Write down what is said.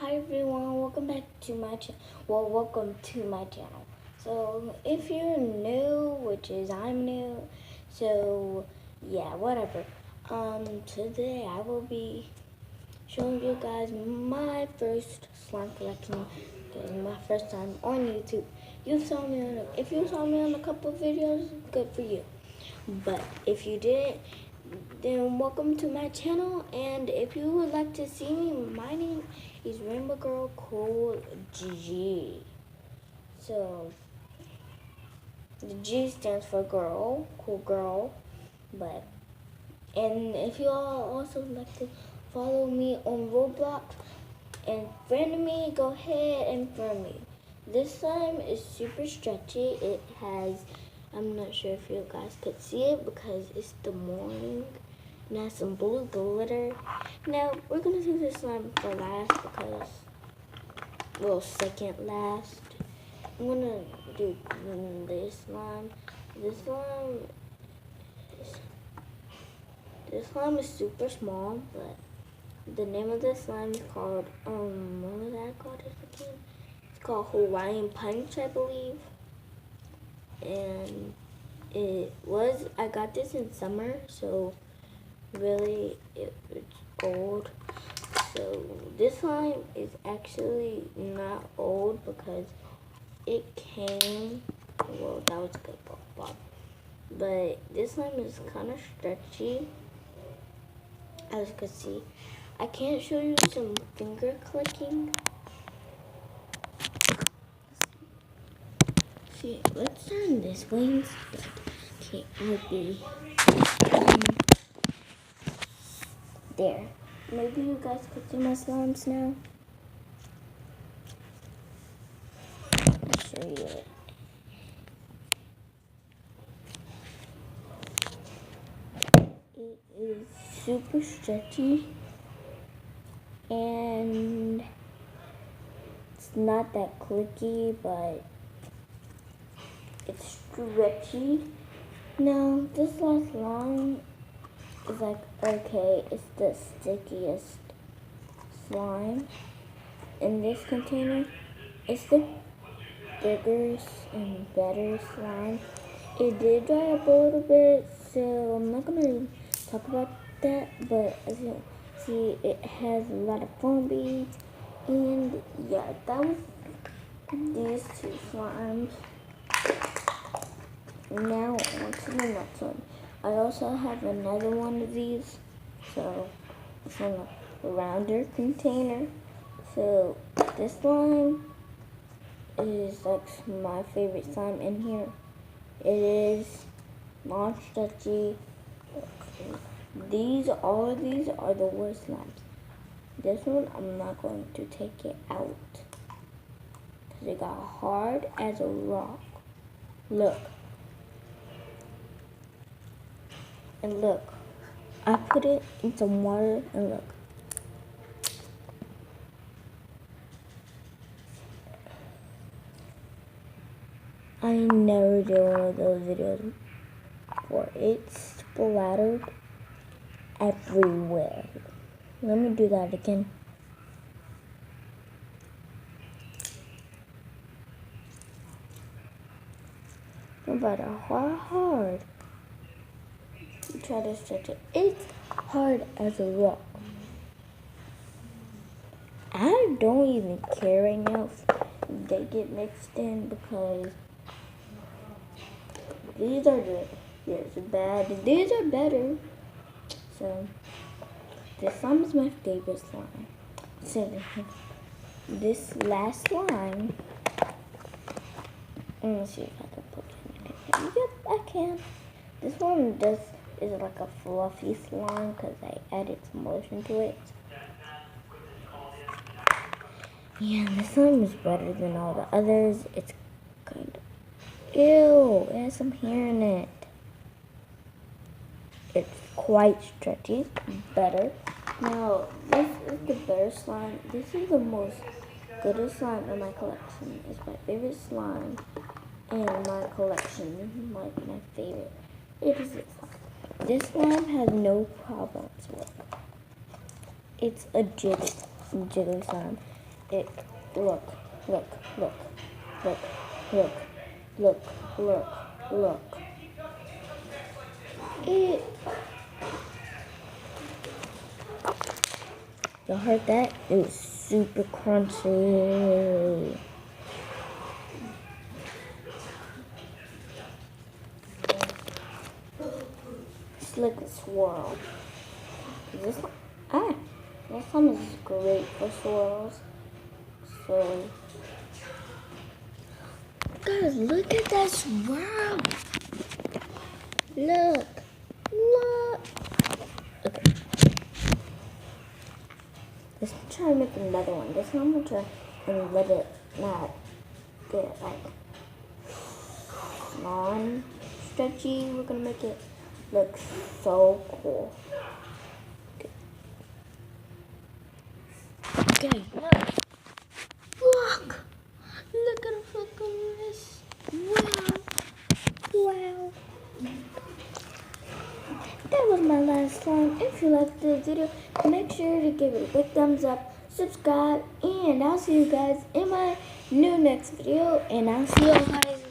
Hi everyone, welcome back to my channel. Well, welcome to my channel. So if you're new, which is I'm new, so yeah, whatever. Today I will be showing you guys my first slime collection. This is my first time on YouTube. If you saw me on a couple videos, good for you. But if you didn't, then welcome to my channel. And if you would like to see me, my name is Rainbow Girl Cool G. So the G stands for girl, cool girl. And if you all also like to follow me on Roblox and friend me, go ahead and friend me. This slime is super stretchy. It has, I'm not sure if you guys could see it because it's the morning. And it has some blue glitter. Now, we're going to do this slime for last because, well, second last. I'm going to do this slime. This slime is super small, but the name of this slime is called, what was that called again? It's called Hawaiian Punch, I believe. And I got this in summer, so really it's old. So this slime is actually not old because it came, well, that was a good ball. But this slime is kind of stretchy, as you can see. I can't show you some finger clicking. See, let's turn this way instead. Okay, I'll be there. Maybe you guys could see my slimes now. I'll show you it. It is super stretchy and it's not that clicky, but it's stretchy. Now, this last line is like, okay, it's the stickiest slime in this container. It's the bigger and better slime. It did dry up a little bit, so I'm not going to talk about that, but as you see, it has a lot of foam beads, and yeah, that was these two slimes. Now on to the next one. I also have another one of these, so it's in a rounder container. So this slime is like my favorite slime in here. It is non-stretchy. All of these are the worst slimes. This one, I'm not going to take it out because it got hard as a rock. Look. And look, I put it in some water and look. I never did one of those videos before. It splattered everywhere. Let me do that again. No matter how hard you try to stretch it, it's hard as a rock. I don't even care right now if they get mixed in because these are good. Yes, bad. These are better. So this slime is my favorite slime. So this last slime, let me see if I can put it in here. Yep, I can. This one is like a fluffy slime because I added some lotion to it. Yeah, this slime is better than all the others. It's kind of, ew, it has some hair in it. It's quite stretchy, better. Now, this is the better slime. This is the most goodest slime in my collection. It's my favorite slime in my collection. Like my favorite. It is this slime. This slime has no problems with. It's a jiggly slime. it. Look, look, look, look, look, look, look, look. It. Y'all heard that? It was super crunchy. It's like a swirl. This one, this one is great for swirls. So, guys, look at that swirl. Look, look. Okay. Let's try to make another one. This one I'm gonna try and let it not get like non-stretchy. We're gonna make it look so cool. Okay, look. Look! Look at the fucking wrist. Wow. Wow. That was my last slime. If you liked this video, make sure to give it a big thumbs up, subscribe, and I'll see you guys in my new next video. And I'll see you guys